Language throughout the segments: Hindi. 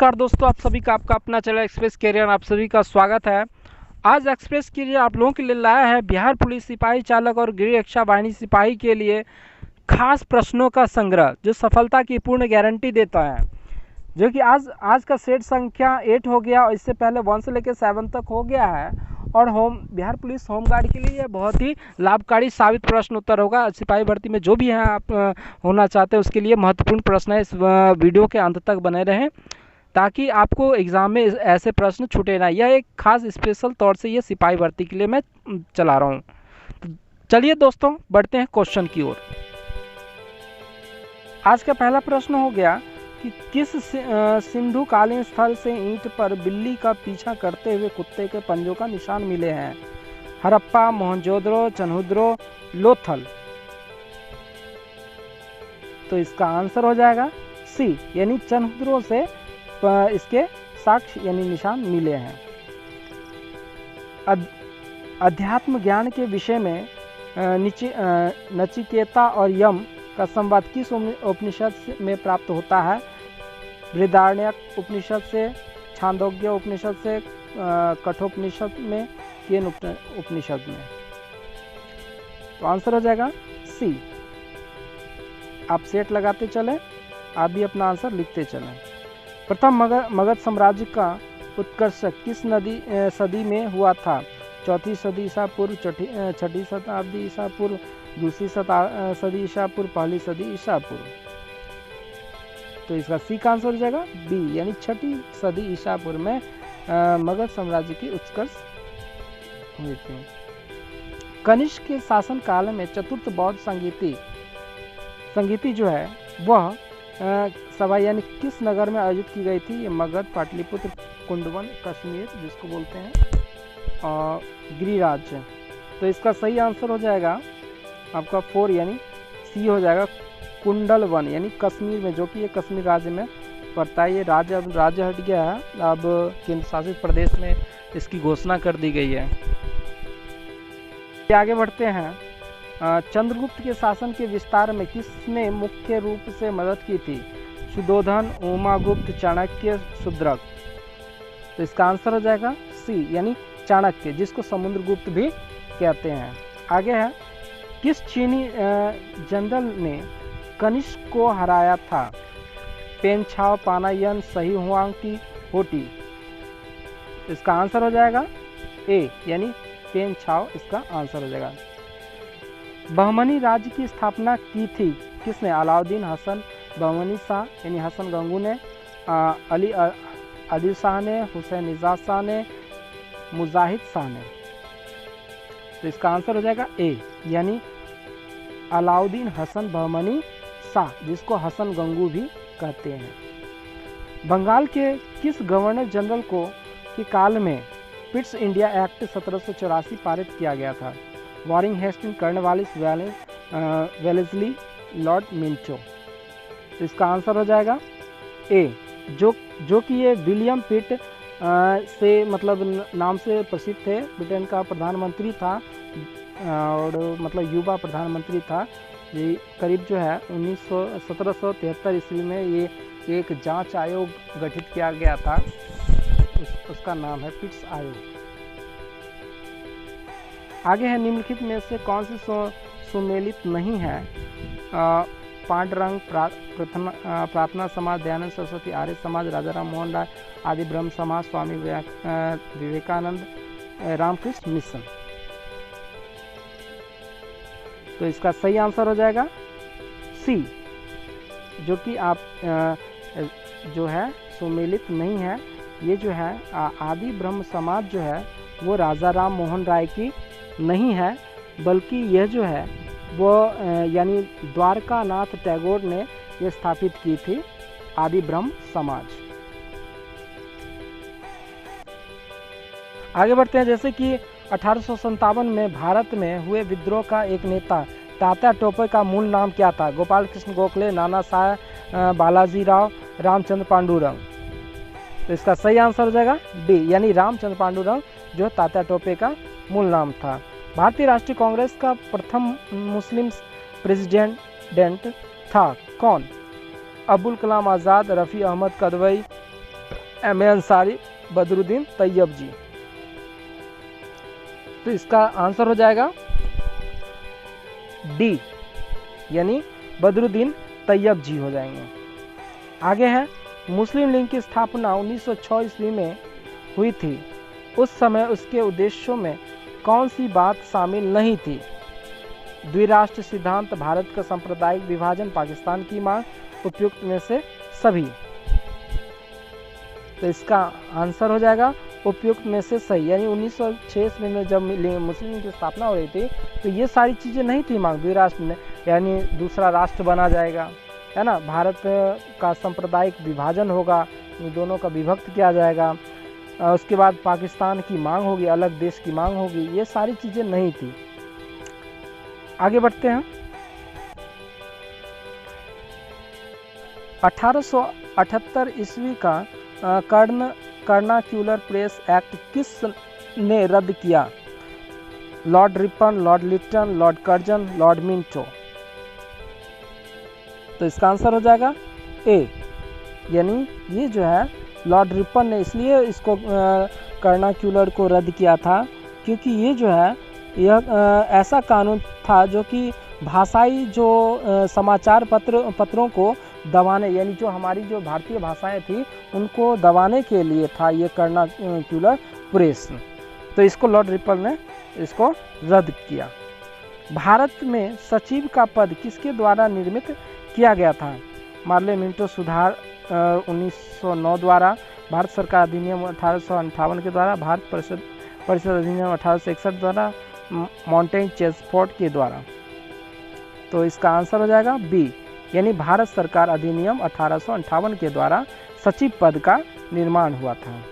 नमस्कार दोस्तों, आप सभी का आपका अपना चैनल एक्सप्रेस कैरियर आप सभी का स्वागत है। आज एक्सप्रेस कैरियर आप लोगों के लिए लाया है बिहार पुलिस सिपाही चालक और गृह रक्षा वाहिनी सिपाही के लिए खास प्रश्नों का संग्रह जो सफलता की पूर्ण गारंटी देता है। जो कि आज का सेट संख्या 8 हो गया और इससे पहले 1 से लेकर 7 तक हो गया है। और बिहार पुलिस होमगार्ड के लिए बहुत ही लाभकारी साबित प्रश्न उत्तर होगा। सिपाही भर्ती में जो भी है आप होना चाहते हैं उसके लिए महत्वपूर्ण प्रश्न है। इस वीडियो के अंत तक बने रहें ताकि आपको एग्ज़ाम में ऐसे प्रश्न छूटे ना। यह एक खास स्पेशल तौर से ये सिपाही भर्ती के लिए मैं चला रहा हूँ। तो चलिए दोस्तों बढ़ते हैं क्वेश्चन की ओर। आज का पहला प्रश्न हो गया कि किस सिंधु कालीन स्थल से ईंट पर बिल्ली का पीछा करते हुए कुत्ते के पंजों का निशान मिले हैं? हड़प्पा, मोहनजोदड़ो, चन्हुद्रो, लोथल। तो इसका आंसर हो जाएगा सी यानी चन्हुद्रो से इसके साक्ष्य यानी निशान मिले हैं। अध्यात्म ज्ञान के विषय में नचिकेता और यम का संवाद किस उपनिषद में प्राप्त होता है? बृहदारण्यक उपनिषद से, छांदोग्य उपनिषद से, कठोपनिषद में, केन उपनिषद में। तो आंसर हो जाएगा सी। आप सेट लगाते चलें, आप भी अपना आंसर लिखते चलें। प्रथम मगध साम्राज्य का उत्कर्ष किस सदी में हुआ था? 4वीं सदी ईसा पूर्व, 6वीं शताब्दी ईसा पूर्व, 2वीं सदी ईसा पूर्व, 1ली सदी ईसा पूर्व। तो इसका सी का आंसर हो जाएगा बी यानी 6वीं सदी ईसा पूर्व में मगध साम्राज्य की उत्कर्ष हुए थे। कनिष्क के शासन काल में चतुर्थ बौद्ध संगीति जो है वह सभा यानी किस नगर में आयोजित की गई थी? ये मगध, पाटलिपुत्र, कुंडवन, कश्मीर जिसको बोलते हैं और गिरिराज। तो इसका सही आंसर हो जाएगा आपका 4 यानी सी हो जाएगा कुंडलवन यानी कश्मीर में, जो कि ये कश्मीर राज्य में पड़ता है। ये राज्य अब राज्य हट गया है, अब केंद्र शासित प्रदेश में इसकी घोषणा कर दी गई है। आगे बढ़ते हैं। चंद्रगुप्त के शासन के विस्तार में किसने मुख्य रूप से मदद की थी? सुधोधन, उमागुप्त, चाणक्य, शुद्रक। तो इसका आंसर हो जाएगा सी यानी चाणक्य, जिसको समुद्रगुप्त भी कहते हैं। आगे है किस चीनी जनरल ने कनिष्क को हराया था? पेन छाओ, पानायन, सही हुआंग, होटी। इसका आंसर हो जाएगा ए यानी पेन छाओ, इसका आंसर हो जाएगा। बहमनी राज्य की स्थापना की थी किसने? अलाउद्दीन, हसन, बहमनी शाह यानी हसन गंगू ने, अली आदिल शाह ने, हुसैन निजात शाह ने, मुजाहिद शाह ने। तो इसका आंसर हो जाएगा ए यानी अलाउद्दीन हसन बहमनी शाह, जिसको हसन गंगू भी कहते हैं। बंगाल के किस गवर्नर जनरल के काल में पिट्स इंडिया एक्ट 1784 पारित किया गया था? Warren Hastings, Cornwallis, Wellesley, Lord Minto. तो इसका आंसर हो जाएगा ए जो कि ये विलियम पिट से मतलब नाम से प्रसिद्ध थे। ब्रिटेन का प्रधानमंत्री था और मतलब युवा प्रधानमंत्री था। ये करीब जो है 1773 ईस्वी में ये एक जांच आयोग गठित किया गया था, उसका नाम है पिट्स आयोग। आगे है निम्नलिखित में से कौन सी सुमेलित नहीं है? पांडुरंग, प्रार्थना समाज, दयानंद सरस्वती, आर्य समाज, राजा राम मोहन राय, आदि ब्रह्म समाज, स्वामी विवेकानंद, रामकृष्ण मिशन। तो इसका सही आंसर हो जाएगा सी, जो कि आप जो है सुमेलित नहीं है। ये जो है आदि ब्रह्म समाज जो है वो राजा राम मोहन राय की नहीं है, बल्कि यह जो है वो यानी द्वारकानाथ टैगोर ने ये स्थापित की थी आदि ब्रह्म समाज। आगे बढ़ते हैं। जैसे कि 1857 में भारत में हुए विद्रोह का एक नेता तात्या टोपे का मूल नाम क्या था? गोपाल कृष्ण गोखले, नाना साहेब बालाजी राव, रामचंद्र पांडुरंग। तो इसका सही आंसर हो जाएगा डी यानी रामचंद्र पांडुरंग, जो तात्या टोपे का मूल नाम था। भारतीय राष्ट्रीय कांग्रेस का प्रथम मुस्लिम प्रेसिडेंट था कौन? अब्दुल कलाम आज़ाद, रफ़ी अहमद कदवई, M.A. अंसारी, बदरुद्दीन तैयब जी। तो इसका आंसर हो जाएगा डी, यानी बदरुद्दीन तैयब जी हो जाएंगे। आगे है, मुस्लिम लीग की स्थापना 1906 ईस्वी में हुई थी। उस समय उसके उद्देश्यों में कौन सी बात शामिल नहीं थी? द्विराष्ट्र सिद्धांत, भारत का सांप्रदायिक विभाजन, पाकिस्तान की मांग, उपयुक्त में से सभी। तो इसका आंसर हो जाएगा उपयुक्त में से सही, यानी 1906 ईस्वी में जब मुस्लिम लीग की स्थापना हो रही थी तो ये सारी चीज़ें नहीं थी मांग। द्विराष्ट्र में यानी दूसरा राष्ट्र बना जाएगा, है ना, भारत का सांप्रदायिक विभाजन होगा, इन दोनों का विभक्त किया जाएगा, उसके बाद पाकिस्तान की मांग होगी, अलग देश की मांग होगी, ये सारी चीज़ें नहीं थी। आगे बढ़ते हैं। 1878 ईस्वी का कर्नाक्यूलर प्रेस एक्ट किस ने रद्द किया? Lord Ripon, Lord Lytton, Lord Curzon, Lord Minto. तो इसका आंसर हो जाएगा ए, यानी ये जो है लॉर्ड रिपन ने इसलिए इसको कर्नाक्यूलर को रद्द किया था क्योंकि ये जो है यह ऐसा कानून था जो कि भाषाई जो समाचार पत्रों को दबाने, यानी जो हमारी जो भारतीय भाषाएं थी उनको दबाने के लिए था ये कर्नाक्यूलर प्रेस। तो इसको लॉर्ड रिपन ने इसको रद्द किया। भारत में सचिव का पद किसके द्वारा निर्मित किया गया था? मार्ले मिंटो सुधार 1909 द्वारा, भारत सरकार अधिनियम 1858 के द्वारा, भारत परिषद अधिनियम 1861 द्वारा, माउंटेन चेसफोर्ड के द्वारा। तो इसका आंसर हो जाएगा बी, यानी भारत सरकार अधिनियम 1858 के द्वारा सचिव पद का निर्माण हुआ था।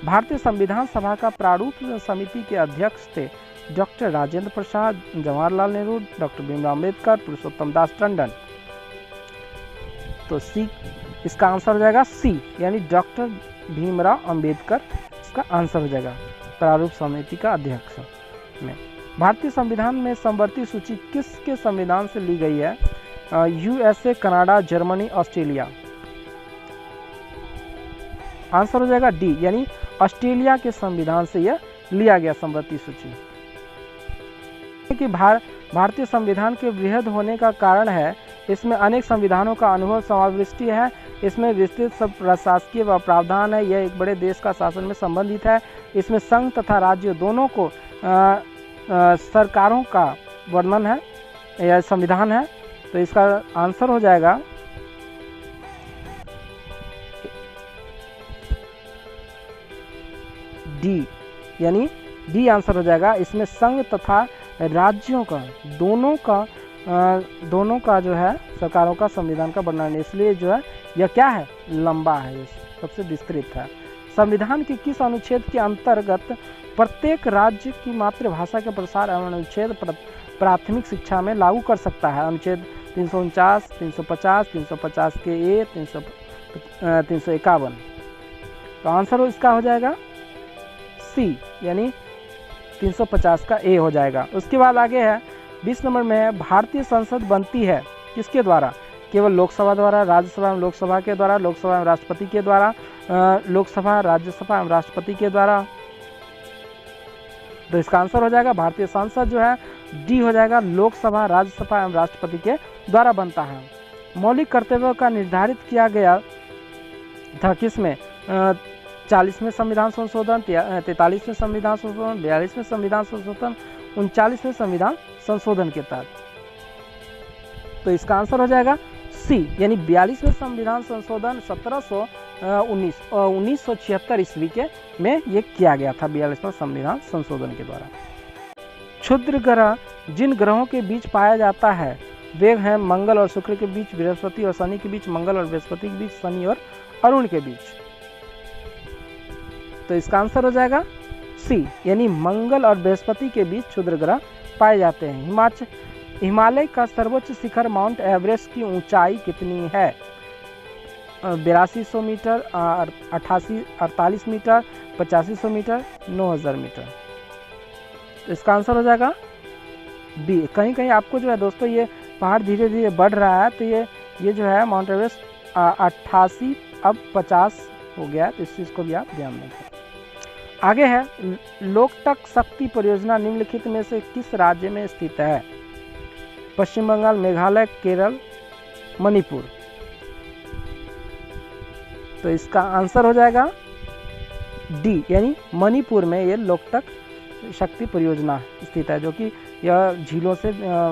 भारतीय संविधान सभा का प्रारूप समिति के अध्यक्ष थे डॉक्टर राजेंद्र प्रसाद, जवाहरलाल नेहरू, डॉक्टर भीमराव अम्बेडकर, पुरुषोत्तम दास टंडन। तो सी, इसका आंसर हो जाएगा सी, यानी डॉक्टर भीमराव अंबेडकर इसका आंसर हो जाएगा प्रारूप समिति का अध्यक्ष में। भारतीय संविधान में समवर्ती सूची किसके संविधान से ली गई है? USA, Canada, Germany, Australia. Answer हो जाएगा डी, यानी ऑस्ट्रेलिया के संविधान से यह लिया गया समवर्ती सूची। कि भारतीय संविधान के वृहद होने का कारण है इसमें अनेक संविधानों का अनुभव समाविष्टि है, इसमें विस्तृत सब प्रशासकीय व प्रावधान है, यह एक बड़े देश का शासन में संबंधित है, इसमें संघ तथा राज्य दोनों को सरकारों का वर्णन है, यह संविधान है। तो इसका आंसर हो जाएगा डी, यानी डी आंसर हो जाएगा। इसमें संघ तथा राज्यों का दोनों का जो है सरकारों का संविधान का वर्णन, इसलिए जो है यह क्या है, लंबा है, सबसे विस्तृत है। संविधान के किस अनुच्छेद के अंतर्गत प्रत्येक राज्य की मातृभाषा के प्रसार एवं अनुच्छेद प्राथमिक शिक्षा में लागू कर सकता है? अनुच्छेद 349, 350, 350 के ए, 351। तो आंसर इसका हो जाएगा सी, यानी 350 का ए हो जाएगा। उसके बाद आगे है 20 नंबर में है, भारतीय संसद बनती है किसके द्वारा? केवल लोकसभा द्वारा, राज्यसभा एवं लोकसभा के द्वारा, लोकसभा एवं राष्ट्रपति के द्वारा, लोकसभा, राज्यसभा एवं राष्ट्रपति के द्वारा। तो इसका आंसर हो जाएगा भारतीय संसद जो है डी हो जाएगा, लोकसभा, राज्यसभा एवं राष्ट्रपति के द्वारा बनता है। मौलिक कर्तव्यों का निर्धारित किया गया था किसमें? 40वें संविधान संशोधन, 43वें संविधान संशोधन, 42वें संविधान संशोधन, 39वें संविधान संशोधन के तहत। तो इसका आंसर हो जाएगा सी, यानी 42वें संविधान संशोधन 1976 ईस्वी के में ये किया गया था, 42वां संविधान संशोधन के द्वारा। क्षुद्र ग्रह जिन ग्रहों के बीच पाया जाता है वे हैं मंगल और शुक्र के बीच, बृहस्पति और शनि के बीच, मंगल और बृहस्पति के बीच, शनि और अरुण के बीच। तो इसका आंसर हो जाएगा सी, यानी मंगल और बृहस्पति के बीच क्षुद्र ग्रह पाए जाते हैं। हिमालय का सर्वोच्च शिखर माउंट एवरेस्ट की ऊंचाई कितनी है? 8200 मीटर, 48 मीटर, 8500 मीटर, 9000 मीटर। तो इसका आंसर हो जाएगा बी। कहीं कहीं आपको जो है दोस्तों ये पहाड़ धीरे धीरे बढ़ रहा है, तो ये जो है माउंट एवरेस्ट 88 अब 50 हो गया, तो इस चीज़ को भी आप ध्यान देंगे। आगे है लोकटक शक्ति परियोजना निम्नलिखित में से किस राज्य में स्थित है? पश्चिम बंगाल, मेघालय, केरल, मणिपुर। तो इसका आंसर हो जाएगा डी, यानी मणिपुर में ये लोकटक शक्ति परियोजना स्थित है, जो कि यह झीलों से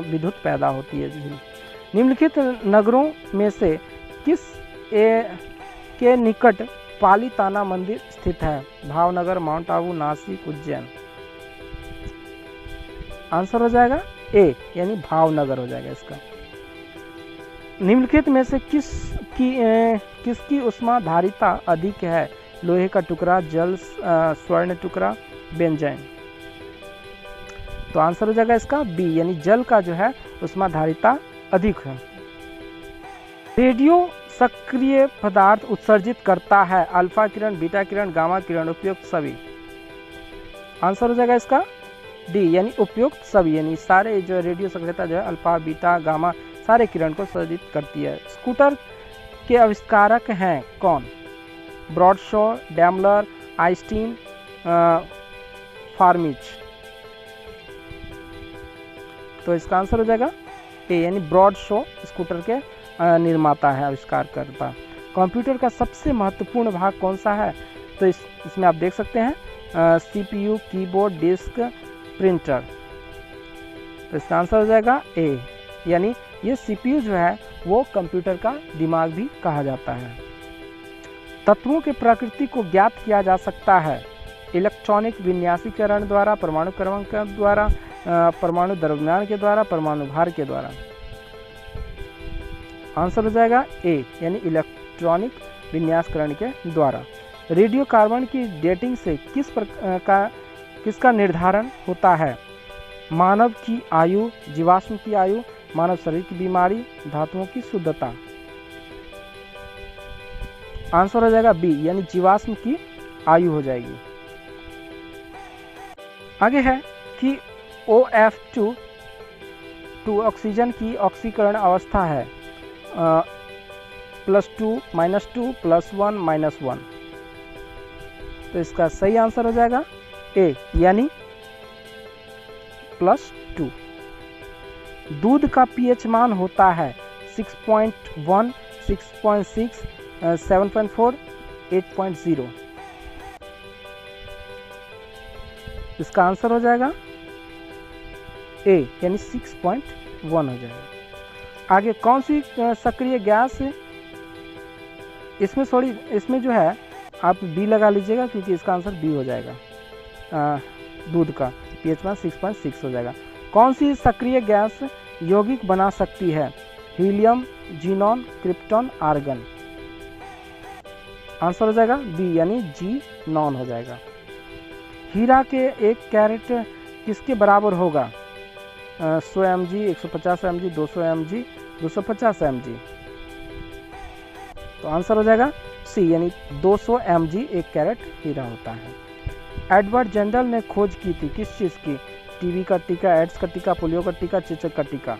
विद्युत पैदा होती है झील। निम्नलिखित नगरों में से किस के निकट पालीताना मंदिर स्थित है? भावनगर, माउंट आबू, नासिक, उज्जैन। आंसर हो जाएगा ए, यानी भावनगर हो जाएगा इसका। निम्नलिखित में से किसकी उष्मा धारिता अधिक है? लोहे का टुकड़ा, जल, स्वर्ण टुकड़ा, बेंजाइन। तो आंसर हो जाएगा इसका बी, यानी जल का जो है उष्मा धारिता अधिक है। रेडियो सक्रिय पदार्थ उत्सर्जित करता है? अल्फा किरण, बीटा किरण, गामा किरण, उपयुक्त सभी। आंसर हो जाएगा इसका डी, यानी उपयुक्त सभी, यानी सारे जो रेडियो सक्रियता जो है अल्फा, बीटा, गामा सारे किरण को उत्सर्जित करती है। स्कूटर के आविष्कारक हैं कौन? ब्रॉडशॉ, डैमलर, आइंस्टीन, फार्मिच। तो इसका आंसर हो जाएगा ए, यानी ब्रॉडशॉ स्कूटर के निर्माता है, आविष्कारकर्ता। कंप्यूटर का सबसे महत्वपूर्ण भाग कौन सा है? तो इसमें आप देख सकते हैं सीपीयू, कीबोर्ड, डिस्क, प्रिंटर। तो इसका आंसर हो जाएगा ए, यानी ये सीपीयू जो है वो कंप्यूटर का दिमाग भी कहा जाता है। तत्वों के प्रकृति को ज्ञात किया जा सकता है? इलेक्ट्रॉनिक विन्यासीकरण द्वारा, परमाणु क्रमांकन द्वारा, परमाणु द्रव्यमान के द्वारा, परमाणु भार के द्वारा। आंसर हो जाएगा ए, यानी इलेक्ट्रॉनिक विन्यासकरण के द्वारा। रेडियो कार्बन की डेटिंग से किसका निर्धारण होता है? मानव की आयु, जीवाश्म की आयु, मानव शरीर की बीमारी, धातुओं की शुद्धता। आंसर हो जाएगा बी, यानी जीवाश्म की आयु हो जाएगी। आगे है कि OF2 ऑक्सीजन की ऑक्सीकरण अवस्था है +2, -2, +1, -1। तो इसका सही आंसर हो जाएगा ए, यानी +2। दूध का पीएच मान होता है 6.1, 6.6, 7.4, 8.0। इसका आंसर हो जाएगा ए, यानी 6.1 हो जाएगा। आगे कौन सी सक्रिय गैस, इसमें जो है आप बी लगा लीजिएगा, क्योंकि इसका आंसर बी हो जाएगा। दूध का पीएच मान 6.6 हो जाएगा। कौन सी सक्रिय गैस यौगिक बना सकती है? Helium, xenon, krypton, argon. Answer हो जाएगा बी, यानी जी नॉन हो जाएगा। हीरा के 1 कैरेट किसके बराबर होगा? 100 mg, 150 mg, 200 mg, 250 mg। तो आंसर हो जाएगा सी, यानी 200 mg 1 कैरेट हीरा होता है। एडवर्ड जेंडल ने खोज की थी किस चीज की? टीबी का टीका, एड्स का टीका, पोलियो का टीका, चेचक का टीका।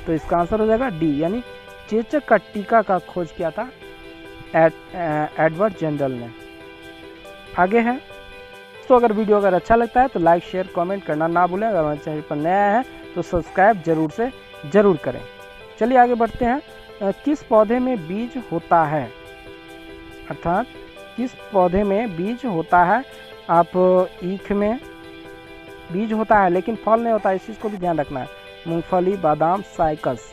तो इसका आंसर हो जाएगा डी, यानी चेचक का टीका का खोज किया था एडवर्ड जेंडल ने। आगे है तो अगर वीडियो अच्छा लगता है तो लाइक, शेयर, कमेंट करना ना भूलें। अगर हमारे चैनल पर नया है तो सब्सक्राइब जरूर करें। चलिए आगे बढ़ते हैं। किस पौधे में बीज होता है? अर्थात किस पौधे में बीज होता है? आप ईख में बीज होता है लेकिन फल नहीं होता है, इस चीज़ को भी ध्यान रखना है। मूंगफली, बादाम, साइकस।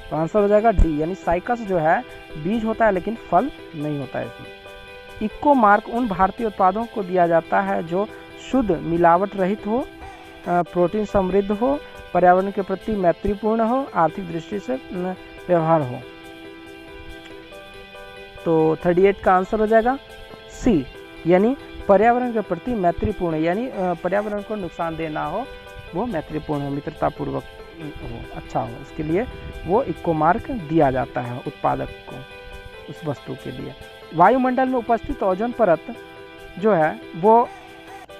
तो आंसर हो जाएगा डी, यानी साइकस जो है बीज होता है लेकिन फल नहीं होता है इसमें। इको मार्क उन भारतीय उत्पादों को दिया जाता है जो शुद्ध, मिलावट रहित हो, प्रोटीन समृद्ध हो, पर्यावरण के प्रति मैत्रीपूर्ण हो, आर्थिक दृष्टि से व्यवहार हो। तो 38 का आंसर हो जाएगा सी, यानी पर्यावरण के प्रति मैत्रीपूर्ण, यानी पर्यावरण को नुकसानदेह ना हो, वो मैत्रीपूर्ण हो, मित्रतापूर्वक हो, अच्छा हो, इसके लिए वो इको मार्क दिया जाता है उत्पादक को उस वस्तु के लिए। वायुमंडल में उपस्थित ओजोन परत जो है वो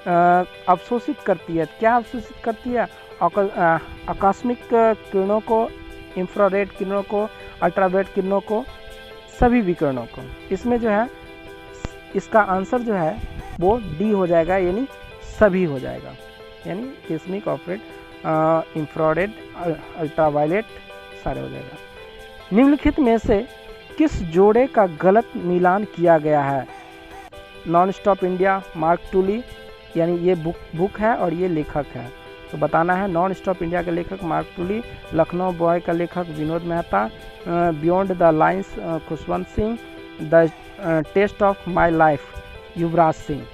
अवशोषित करती है। क्या अवशोषित करती है? आकस्मिक किरणों को, इंफ्रारेड किरणों को, अल्ट्रावायलेट किरणों को, सभी विकर्णों को। इसमें जो है इसका आंसर जो है वो डी हो जाएगा, यानी सभी हो जाएगा, यानी किस्मिक, ऑपरेट, इंफ्रारेड, अल्ट्रावायलेट सारे हो जाएगा। निम्नलिखित में से किस जोड़े का गलत मिलान किया गया है? नॉन स्टॉप इंडिया, मार्क टूली, यानी ये बुक है और ये लेखक है, तो बताना है। नॉन स्टॉप इंडिया के लेखक मार्क टूली, लखनऊ बॉय का लेखक Vinod Mehta, beyond the lines Khushwant Singh, the test of my life Yuvraj Singh.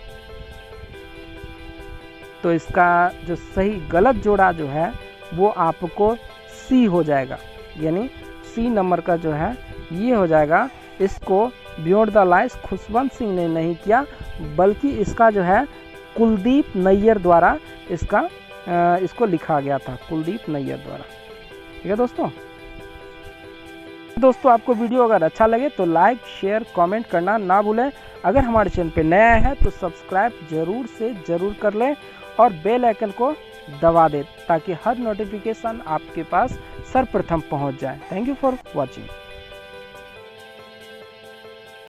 तो इसका जो सही गलत जोड़ा जो है वो आपको सी हो जाएगा, यानी सी नंबर का जो है ये हो जाएगा। इसको beyond the lines Khushwant Singh ने नहीं किया, बल्कि इसका जो है कुलदीप नैयर द्वारा इसको लिखा गया था, कुलदीप नैयर द्वारा। ठीक है दोस्तों आपको वीडियो अगर अच्छा लगे तो लाइक, शेयर, कमेंट करना ना भूलें। अगर हमारे चैनल पे नया है तो सब्सक्राइब जरूर कर लें और बेल आइकन को दबा दें ताकि हर नोटिफिकेशन आपके पास सर्वप्रथम पहुंच जाए। Thank you for watching.